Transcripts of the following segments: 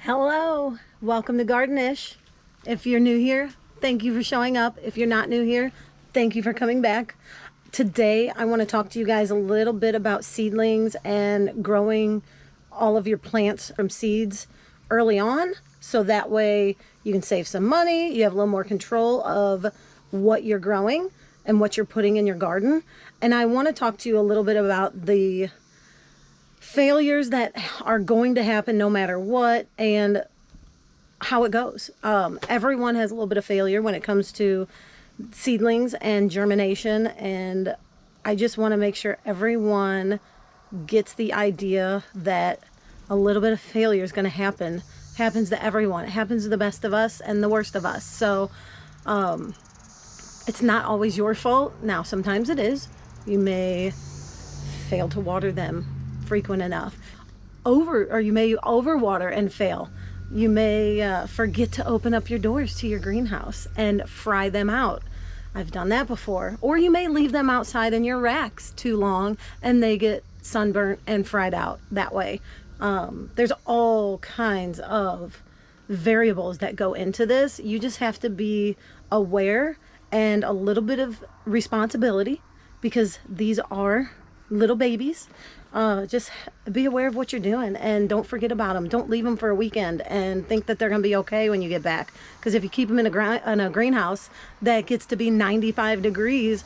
Hello, welcome to Gardenish. If you're new here, thank you for showing up. If you're not new here, thank you for coming back. Today, I want to talk to you guys a little bit about seedlings and growing all of your plants from seeds early on. So that way you can save some money. You have a little more control of what you're growing and what you're putting in your garden. And I want to talk to you a little bit about the failures that are going to happen no matter what and how it goes. Everyone has a little bit of failure when it comes to seedlings and germination, and I just want to make sure everyone gets the idea that a little bit of failure is going to happen. Happens to everyone. It happens to the best of us and the worst of us. So it's not always your fault. Now sometimes it is. You may fail to water them frequent enough, or you may overwater and fail. You may forget to open up your doors to your greenhouse and fry them out. I've done that before. Or you may leave them outside in your racks too long and they get sunburnt and fried out that way. There's all kinds of variables that go into this. You just have to be aware and a little bit of responsibility, because these are little babies. Just be aware of what you're doing and don't forget about them. Don't leave them for a weekend and think that they're going to be okay when you get back. Because if you keep them in a greenhouse that gets to be 95 degrees,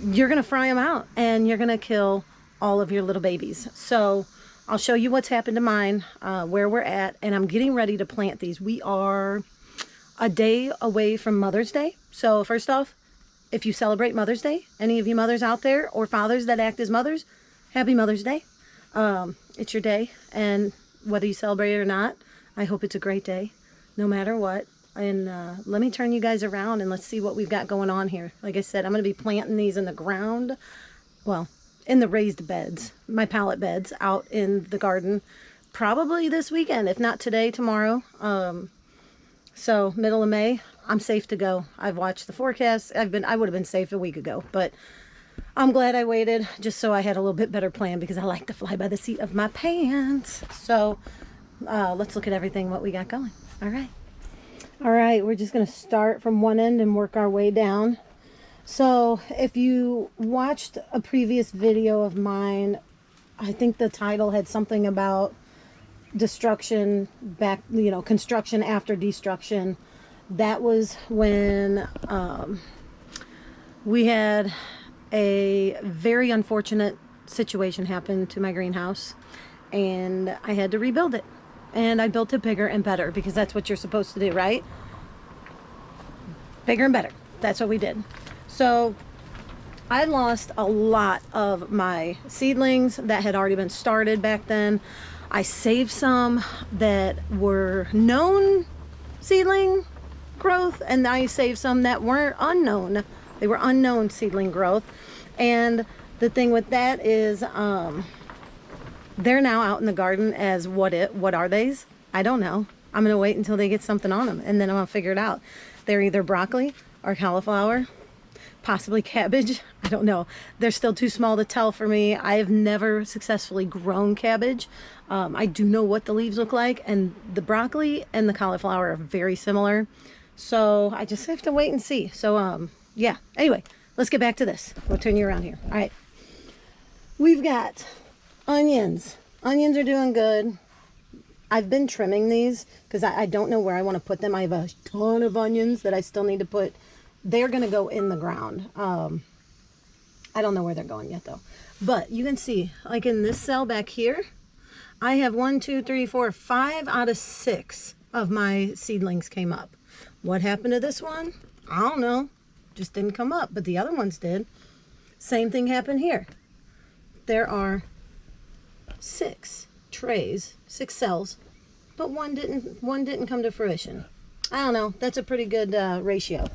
you're going to fry them out and you're going to kill all of your little babies. So I'll show you what's happened to mine, where we're at, and I'm getting ready to plant these. We are a day away from Mother's Day. So first off, if you celebrate Mother's Day, any of you mothers out there or fathers that act as mothers, happy Mother's Day. It's your day, and whether you celebrate it or not, I hope it's a great day, no matter what. And let me turn you guys around and let's see what we've got going on here. Like I said, I'm going to be planting these in the ground, well, in the raised beds, my pallet beds out in the garden, probably this weekend, if not today, tomorrow. So middle of May, I'm safe to go. I've watched the forecast. I would have been safe a week ago, but I'm glad I waited just so I had a little bit better plan, because I like to fly by the seat of my pants. So let's look at everything what we got going. All right, we're just going to start from one end and work our way down. So if you watched a previous video of mine, I think the title had something about destruction back, construction after destruction. That was when we had a very unfortunate situation happened to my greenhouse, and I had to rebuild it, and I built it bigger and better, because that's what you're supposed to do, right? Bigger and better. That's what we did. So I lost a lot of my seedlings that had already been started back then. I saved some that were known seedling growth, and I saved some that weren't unknown. They were unknown seedling growth. And the thing with that is they're now out in the garden as what are these? I don't know. I'm going to wait until they get something on them, and then I'm going to figure it out. They're either broccoli or cauliflower, possibly cabbage. I don't know. They're still too small to tell for me. I have never successfully grown cabbage. I do know what the leaves look like, and the broccoli and the cauliflower are very similar. So I just have to wait and see. So yeah, anyway, let's get back to this. We'll turn you around here. All right. We've got onions. Onions are doing good. I've been trimming these because I don't know where I want to put them. I have a ton of onions that I still need to put. They're going to go in the ground. I don't know where they're going yet though. But you can see, like in this cell back here, I have 1, 2, 3, 4, 5 out of 6 of my seedlings came up. What happened to this one? I don't know. Just didn't come up, but the other ones did. Same thing happened here. There are 6 trays, 6 cells, but one didn't come to fruition. I don't know. That's a pretty good ratio.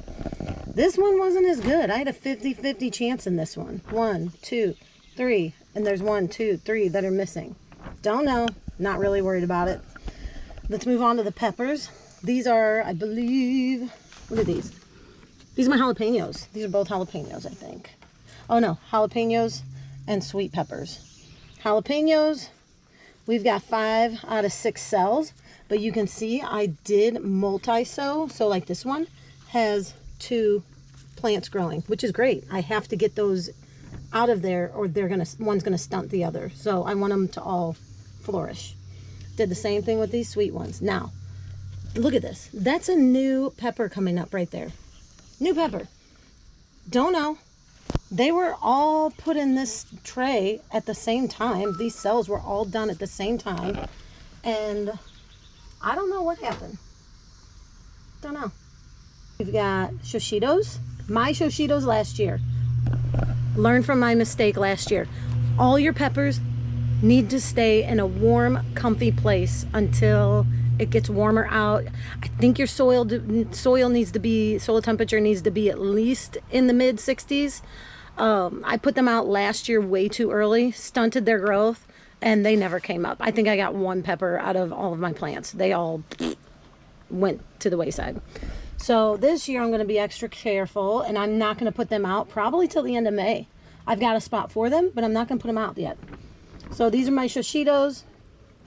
This one wasn't as good. I had a 50-50 chance in this one. 1, 2, 3, and there's 1, 2, 3 that are missing. Don't know. Not really worried about it. Let's move on to the peppers. These are, I believe, what are these? These are my jalapenos. These are both jalapenos, I think. Oh no, jalapenos and sweet peppers. Jalapenos, we've got 5 out of 6 cells, But you can see I did multi-sow. So like this one has 2 plants growing, which is great. I have to get those out of there or one's gonna stunt the other. So I want them to all flourish. Did the same thing with these sweet ones. Now, look at this. That's a new pepper coming up right there. New pepper. Don't know. They were all put in this tray at the same time. These cells were all done at the same time. And I don't know what happened. Don't know. We've got shoshitos. My shoshitos last year. Learn from my mistake last year. All your peppers need to stay in a warm, comfy place until it gets warmer out. I think your soil temperature needs to be at least in the mid 60s. I put them out last year way too early, stunted their growth, and they never came up. I think I got 1 pepper out of all of my plants. They all went to the wayside. So this year I'm going to be extra careful, and I'm not going to put them out probably till the end of May. I've got a spot for them, but I'm not going to put them out yet. So these are my shoshitos.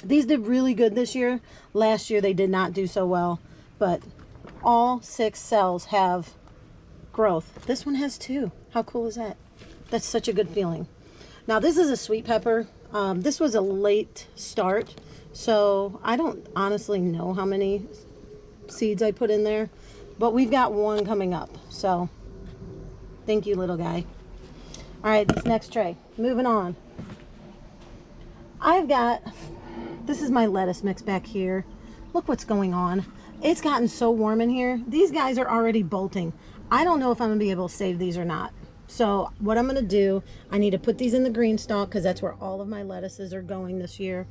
These did really good this year. Last year they did not do so well, but all 6 cells have growth. This one has 2. How cool is that? That's such a good feeling. Now this is a sweet pepper. This was a late start, so I don't honestly know how many seeds I put in there, but we've got 1 coming up. So thank you, little guy. All right, this next tray. Moving on. This is my lettuce mix back here. Look what's going on. It's gotten so warm in here. These guys are already bolting. I don't know if I'm gonna be able to save these or not. So what I'm gonna do, I need to put these in the Greenstalk because that's where all of my lettuces are going this year.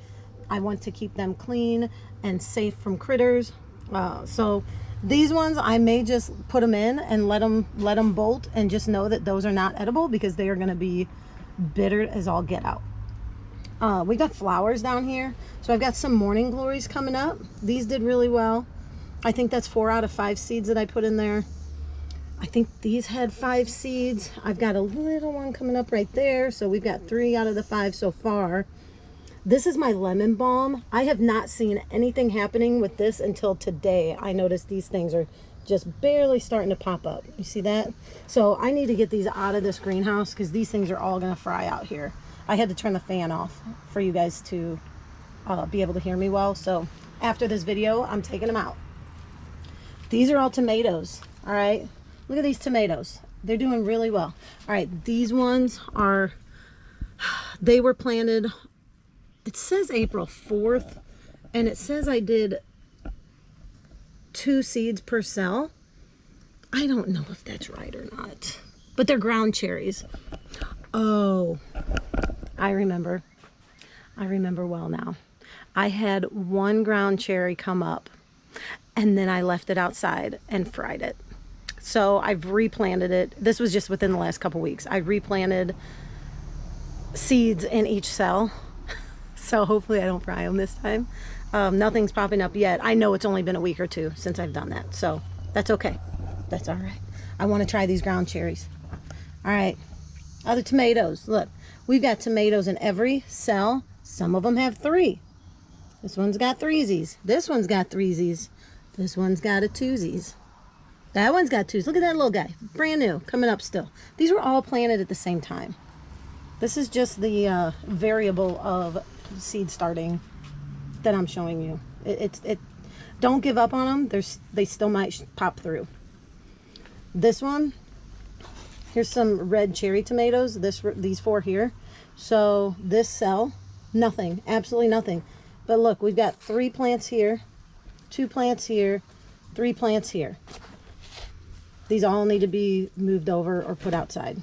I want to keep them clean and safe from critters. So these ones, I may just put them in and let them bolt and just know that those are not edible because they are gonna be bitter as all get out. We got flowers down here. So I've got some morning glories coming up. These did really well. I think that's 4 out of 5 seeds that I put in there. I think these had 5 seeds. I've got a little one coming up right there. So we've got 3 out of the 5 so far. This is my lemon balm. I have not seen anything happening with this until today. I noticed these things are just barely starting to pop up. You see that? So I need to get these out of this greenhouse because these things are all gonna fry out here. I had to turn the fan off for you guys to be able to hear me well. So after this video, I'm taking them out. These are all tomatoes, all right? Look at these tomatoes. They're doing really well. All right, these ones are, they were planted, it says April 4th, and it says I did 2 seeds per cell. I don't know if that's right or not, but they're ground cherries. Oh, I remember well now. I had 1 ground cherry come up and then I left it outside and fried it. So I've replanted it. This was just within the last couple weeks. I replanted seeds in each cell. So hopefully I don't fry them this time. Nothing's popping up yet. I know it's only been a week or 2 since I've done that. So that's okay. That's all right. I want to try these ground cherries. All right. Other tomatoes. Look, we've got tomatoes in every cell. Some of them have 3. This one's got 3sies. This one's got 3sies. This one's got a 2sies. That one's got 2s. Look at that little guy. Brand new. Coming up still. These were all planted at the same time. This is just the variable of seed starting that I'm showing you. Don't give up on them. They still might pop through. This one, here's some red cherry tomatoes. These 4 here. So this cell, nothing, absolutely nothing. But look, we've got 3 plants here, 2 plants here, 3 plants here. These all need to be moved over or put outside.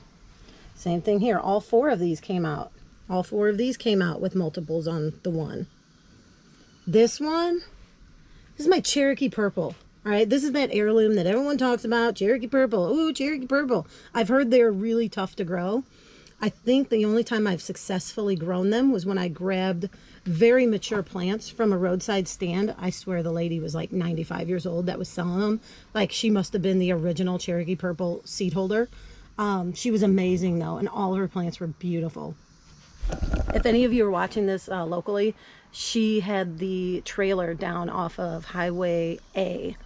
Same thing here. All 4 of these came out. All 4 of these came out with multiples on the one. This one, this is my Cherokee Purple. All right, this is that heirloom that everyone talks about, Cherokee Purple. Ooh, Cherokee Purple. I've heard they're really tough to grow. I think the only time I've successfully grown them was when I grabbed very mature plants from a roadside stand. I swear the lady was like 95 years old that was selling them. Like, she must have been the original Cherokee Purple seed holder. She was amazing though, and all of her plants were beautiful. If any of you are watching this locally, she had the trailer down off of Highway A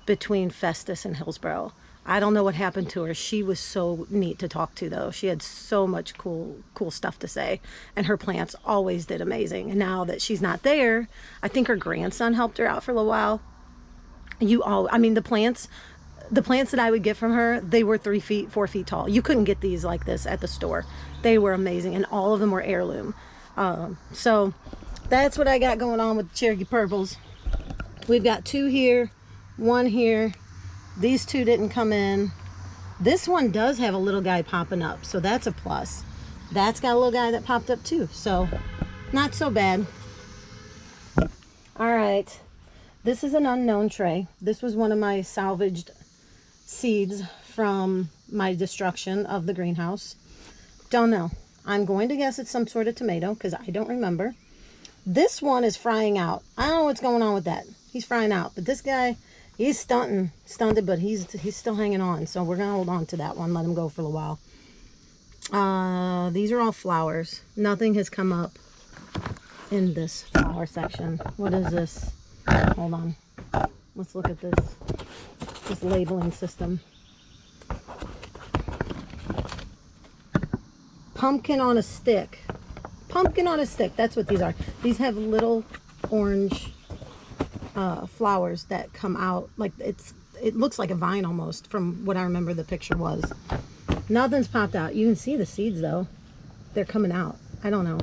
between Festus and Hillsborough. I don't know what happened to her. She was so neat to talk to, though. She had so much cool stuff to say, and her plants always did amazing. And now that she's not there, I think her grandson helped her out for a little while. I mean, the plants that I would get from her, they were 3 feet, 4 feet tall. You couldn't get these like this at the store. They were amazing, and all of them were heirloom. So that's what I got going on with Cherokee Purples. We've got 2 here, 1 here. These 2 didn't come in. This one does have a little guy popping up, so that's a plus. That's got a little guy that popped up too, so not so bad. All right, this is an unknown tray. This was one of my salvaged seeds from my destruction of the greenhouse. Don't know. I'm going to guess it's some sort of tomato because I don't remember. This one is frying out. I don't know what's going on with that. He's frying out, but this guy, he's stunted, but he's still hanging on. So we're gonna hold on to that one, let him go for a while. These are all flowers. Nothing has come up in this flower section. What is this? Hold on. Let's look at this labeling system. Pumpkin on a stick. Pumpkin on a stick. That's what these are. These have little orange flowers that come out like it looks like a vine almost from what I remember the picture was. Nothing's popped out. You can see the seeds though. They're coming out. I don't know.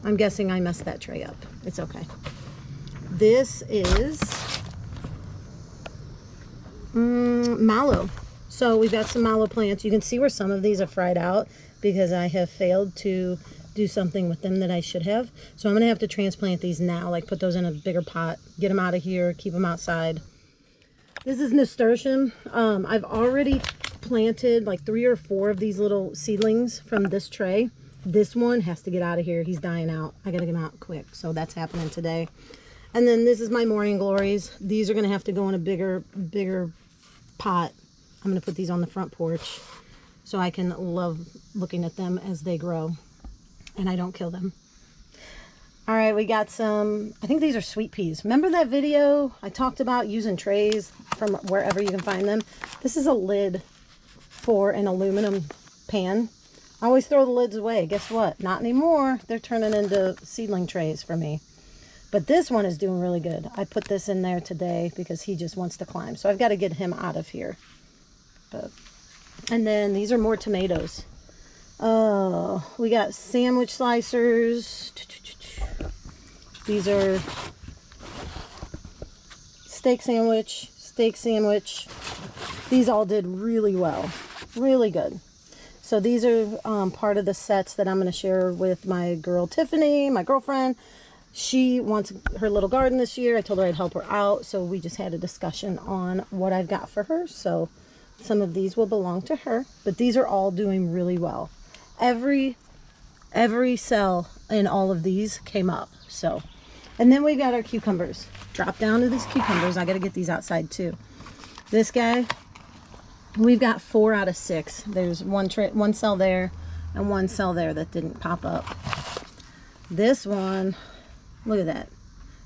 I'm guessing I messed that tray up. It's okay. This is mallow. So we've got some mallow plants. You can see where some of these are fried out because I have failed to do something with them that I should have. So I'm gonna have to transplant these now, like put those in a bigger pot, get them out of here, keep them outside. This is nasturtium. I've already planted like 3 or 4 of these little seedlings from this tray. This one has to get out of here. He's dying out. I gotta get him out quick. So that's happening today. And then this is my morning glories. These are gonna have to go in a bigger pot. I'm gonna put these on the front porch so I can love looking at them as they grow and I don't kill them. All right, we got some, I think these are sweet peas. Remember that video I talked about using trays from wherever you can find them? This is a lid for an aluminum pan. I always throw the lids away. Guess what? Not anymore. They're turning into seedling trays for me. But this one is doing really good. I put this in there today because he just wants to climb. So I've got to get him out of here. And then these are more tomatoes. Oh, we got sandwich slicers. These are steak sandwich. These all did really well. Really good. So these are part of the sets that I'm going to share with my girl Tiffany, my girlfriend. She wants her little garden this year. I told her I'd help her out. So we just had a discussion on what I've got for her. So some of these will belong to her. But these are all doing really well. Every cell in all of these came up. So, and then we've got our cucumbers. Drop down to these cucumbers. I got to get these outside too. This guy, we've got 4 out of 6. There's one cell there and 1 cell there that didn't pop up. This one, look at that.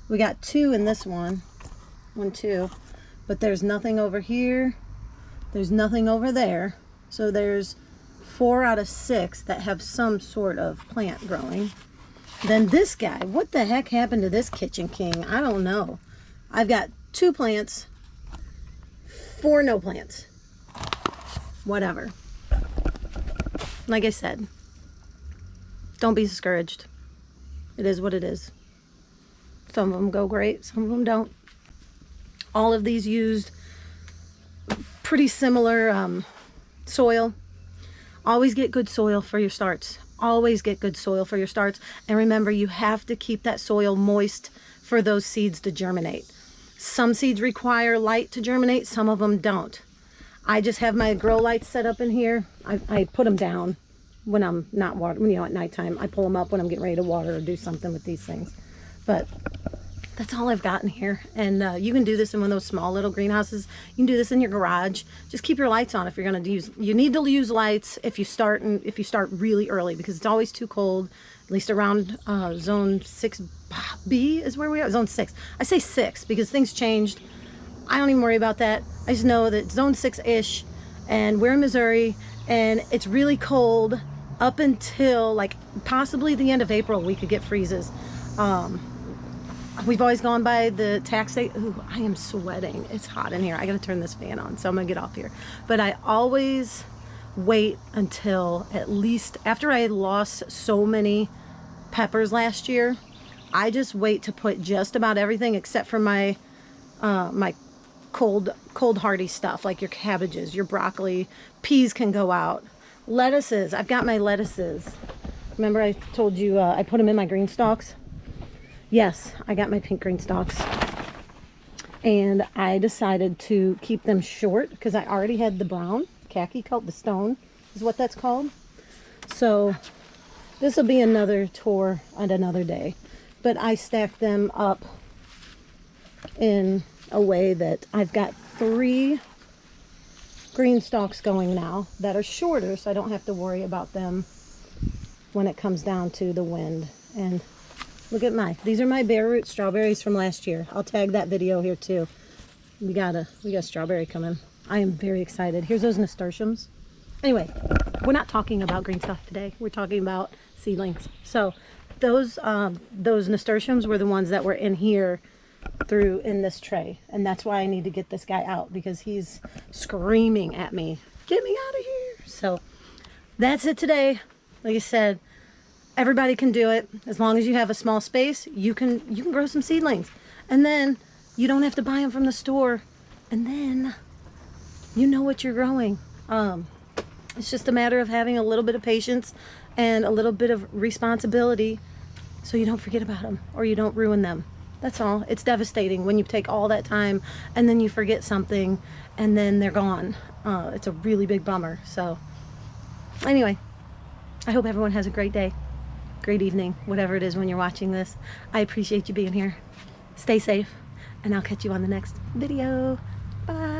We got 2 in this one. 1, 2. But there's nothing over here. There's nothing over there. So there's 4 out of 6 that have some sort of plant growing. Then this guy, what the heck happened to this Kitchen King? I don't know. I've got 2 plants, 4 no plants. Whatever. Like I said, don't be discouraged. It is what it is. Some of them go great, some of them don't. All of these used pretty similar soil. Always get good soil for your starts. Always get good soil for your starts. And remember, you have to keep that soil moist for those seeds to germinate. Some seeds require light to germinate, some of them don't. I just have my grow lights set up in here. I put them down when I'm not watering, at nighttime. I pull them up when I'm getting ready to water or do something with these things. But that's all I've gotten here. And you can do this in one of those small little greenhouses. You can do this in your garage. Just keep your lights on if you're going to use. You need to use lights if you start really early, because it's always too cold. At least around zone 6B is where we are. Zone 6. I say 6 because things changed. I don't even worry about that. I just know that zone 6-ish, and we're in Missouri, and it's really cold up until like possibly the end of April. We could get freezes. We've always gone by the tax day. Ooh, I am sweating. It's hot in here. I gotta turn this fan on, so I'm gonna get off here. But I always wait until at least after I lost so many peppers last year. I just wait to put just about everything except for my my cold hardy stuff, like your cabbages, your broccoli, peas can go out. Lettuces, I've got my lettuces. Remember I told you I put them in my Greenstalks? Yes, I got my pink Greenstalks. And I decided to keep them short because I already had the brown, khaki color, the stone is what that's called. So this will be another tour on another day. But I stacked them up in a way that I've got 3 Greenstalks going now that are shorter, so I don't have to worry about them when it comes down to the wind. And look at these are my bare root strawberries from last year. I'll tag that video here too. We got strawberry coming. I am very excited. Here's those nasturtiums. Anyway, we're not talking about Greenstalk today. We're talking about seedlings. So those nasturtiums were the ones that were in here in this tray, and that's why I need to get this guy out, because he's screaming at me, get me out of here. So that's it today. Like I said, everybody can do it. As long as you have a small space, you can grow some seedlings, and then you don't have to buy them from the store, and then you know what you're growing. It's just a matter of having a little bit of patience and a little bit of responsibility so you don't forget about them or you don't ruin them. That's all. It's devastating when you take all that time and then you forget something and then they're gone. It's a really big bummer. So anyway, I hope everyone has a great day, great evening, whatever it is when you're watching this. I appreciate you being here. Stay safe, and I'll catch you on the next video. Bye.